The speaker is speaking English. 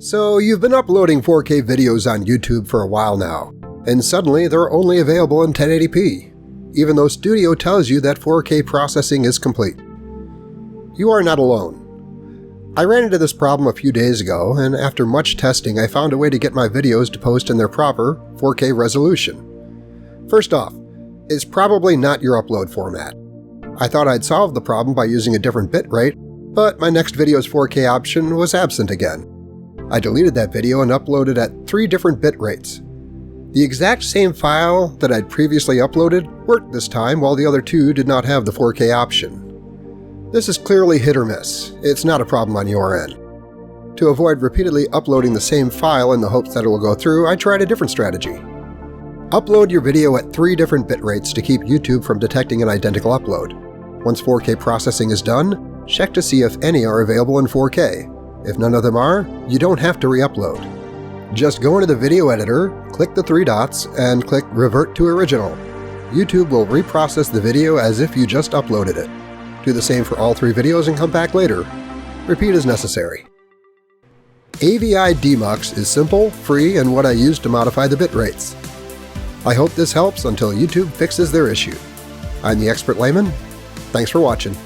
So you've been uploading 4K videos on YouTube for a while now, and suddenly they're only available in 1080p, even though Studio tells you that 4K processing is complete. You are not alone. I ran into this problem a few days ago, and after much testing I found a way to get my videos to post in their proper 4K resolution. First off, it's probably not your upload format. I thought I'd solve the problem by using a different bitrate, but my next video's 4K option was absent again. I deleted that video and uploaded at 3 different bit rates. The exact same file that I'd previously uploaded worked this time, while the other 2 did not have the 4K option. This is clearly hit or miss. It's not a problem on your end. To avoid repeatedly uploading the same file in the hopes that it will go through, I tried a different strategy. Upload your video at 3 different bit rates to keep YouTube from detecting an identical upload. Once 4K processing is done, check to see if any are available in 4K. If none of them are, you don't have to re-upload. Just go into the video editor, click the 3 dots, and click Revert to Original. YouTube will reprocess the video as if you just uploaded it. Do the same for all 3 videos and come back later. Repeat as necessary. AVI Demux is simple, free, and what I use to modify the bit rates. I hope this helps until YouTube fixes their issue. I'm the Expert Layman. Thanks for watching.